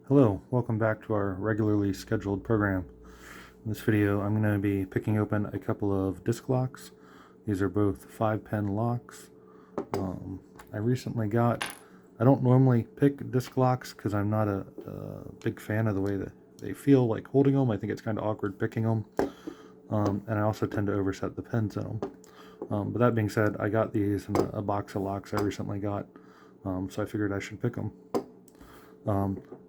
Hello, welcome back to our regularly scheduled program. In this video, I'm going to be picking open a couple of disc locks. These are both 5-pin locks. I recently got, I don't normally pick disc locks because I'm not a big fan of the way that they feel like holding them. I think it's kind of awkward picking them. And I also tend to overset the pins in them. But that being said, I got these in a box of locks I recently got, so I figured I should pick them.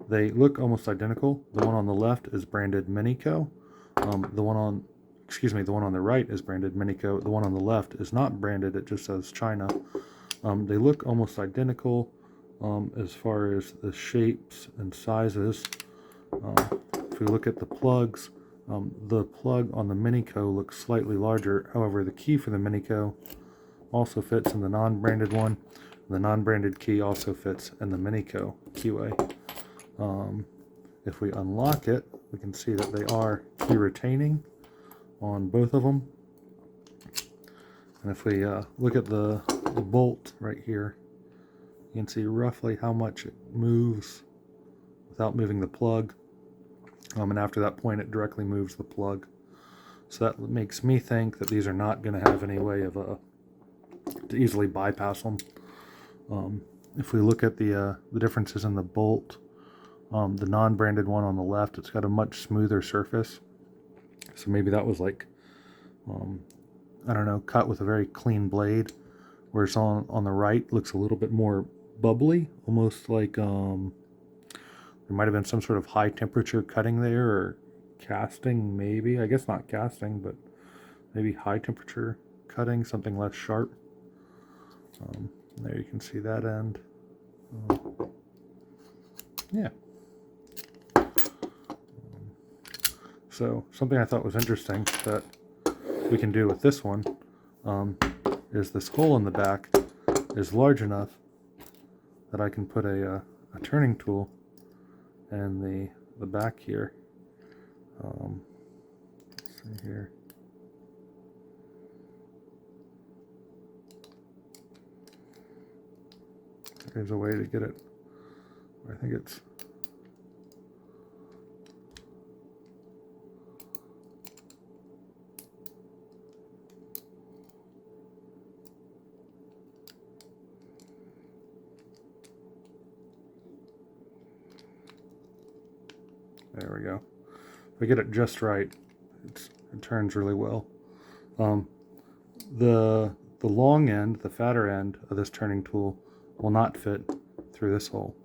They look almost identical. The one on the left is branded MiniCo. The one on the right is branded MiniCo. The one on the left is not branded, it just says China. They look almost identical as far as the shapes and sizes. If we look at the plugs, the plug on the MiniCo looks slightly larger. However, the key for the MiniCo also fits in the non-branded one. The non-branded key also fits in the MiniCo keyway. If we unlock it, we can see that they are key retaining on both of them. And if we look at the bolt right here, you can see roughly how much it moves without moving the plug. And after that point, it directly moves the plug. So that makes me think that these are not going to have any way of to easily bypass them. If we look at the differences in the bolt, the non-branded one on the left, it's got a much smoother surface. So maybe that was like, I don't know, cut with a very clean blade. Whereas on the right looks a little bit more bubbly, almost like there might have been some sort of high temperature cutting there, or casting maybe. I guess not casting, but maybe high temperature cutting, something less sharp. There you can see that end. Yeah. So something I thought was interesting that we can do with this one is this hole in the back is large enough that I can put a turning tool in the back here. Let's see here. There's a way to get it. I think it's there we go. If I get it just right, it turns really well. The long end, the fatter end of this turning tool will not fit through this hole.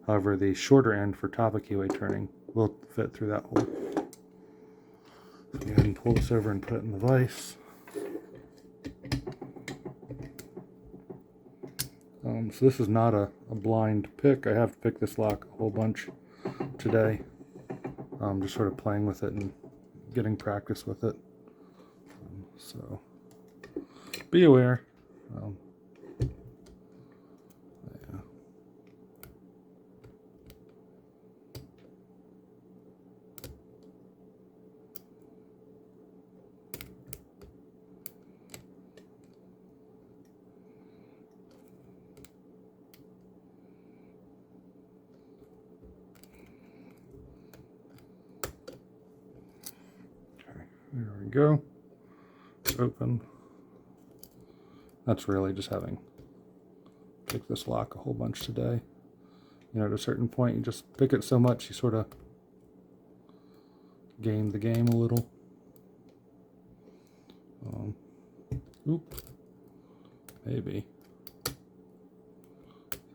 However, the shorter end for top of keyway turning will fit through that hole. So go ahead and pull this over and put it in the vise. So this is not a blind pick. I have to pick this lock a whole bunch today. Just sort of playing with it and getting practice with it. So be aware. Yeah. There we go. Open. That's really just having picked this lock a whole bunch today. You know, at a certain point, you just pick it so much, you sort of game the game a little. Maybe.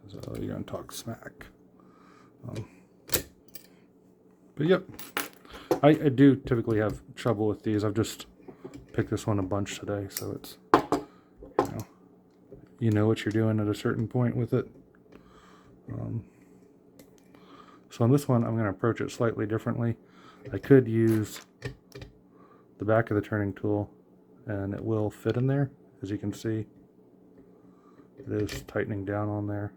So you're going to talk smack. But yep. I do typically have trouble with these. I've just picked this one a bunch today, so it's, you know what you're doing at a certain point with it. So on this one, I'm going to approach it slightly differently. I could use the back of the turning tool, and it will fit in there. As you can see, it is tightening down on there.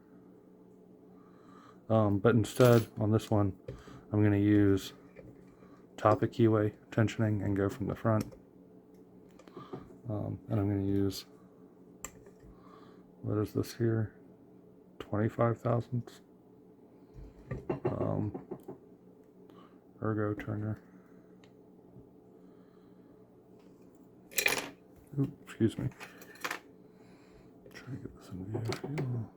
But instead, on this one, I'm going to use top of keyway tensioning and go from the front. And I'm going to use, what is this here? 25 thousandths. ergo turner. Ooh, excuse me. Try to get this in view for you.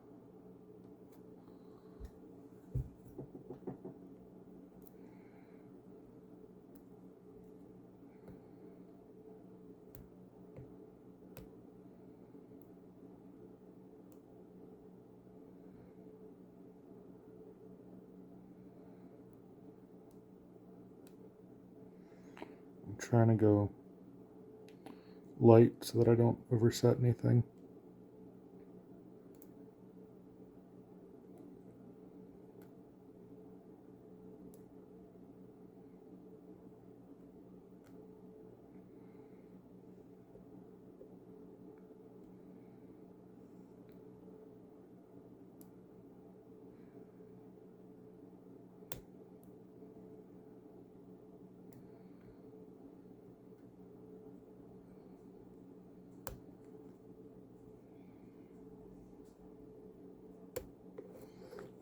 I'm trying to go light so that I don't overset anything.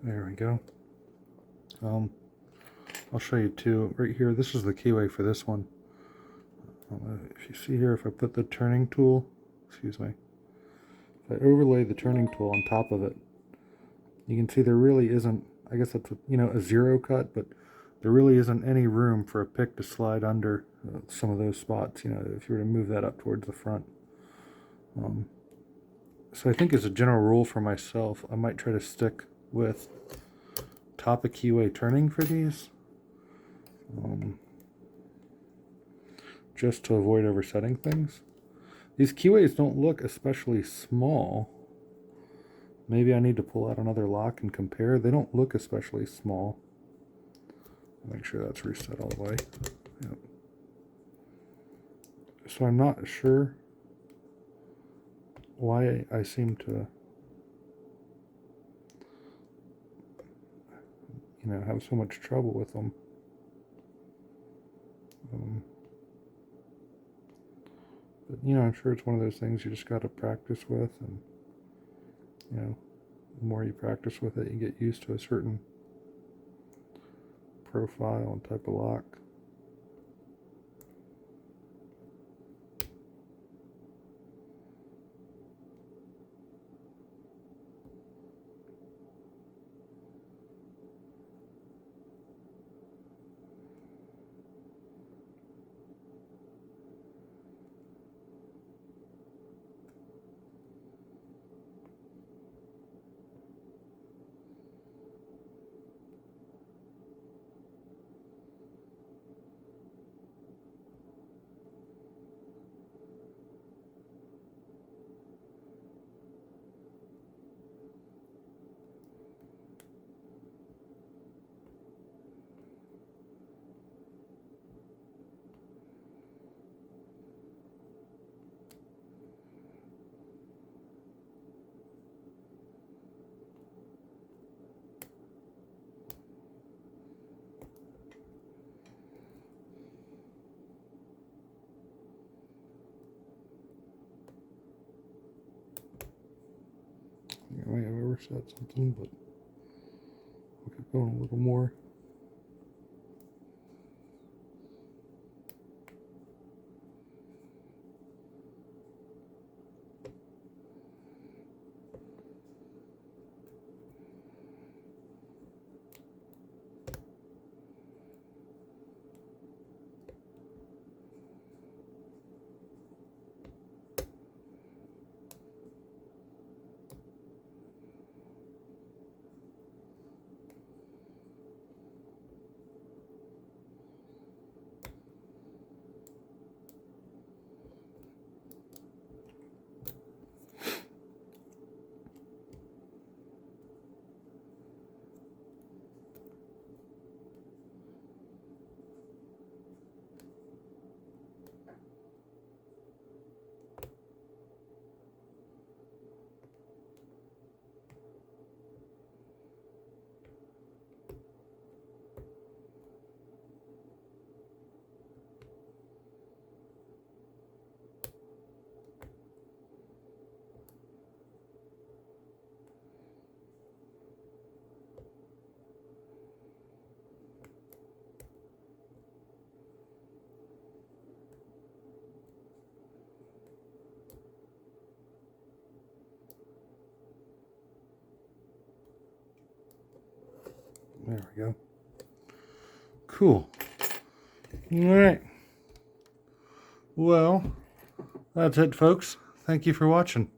There we go. I'll show you too. Right here, this is the keyway for this one. If you see here, if I put the turning tool, excuse me, if I overlay the turning tool on top of it, you can see there really isn't, I guess that's a zero cut, but there really isn't any room for a pick to slide under some of those spots, if you were to move that up towards the front. So I think as a general rule for myself, I might try to stick with top of keyway turning for these, just to avoid oversetting things. These keyways don't look especially small. Maybe I need to pull out another lock and compare. They don't look especially small. Make sure that's reset all the way. Yep. So I'm not sure why I seem to have so much trouble with them. But I'm sure it's one of those things you just got to practice with, and the more you practice with it, you get used to a certain profile and type of lock. I might have overset something, but I'll keep going a little more. There we go. Cool. Alright. Well, that's it, folks. Thank you for watching.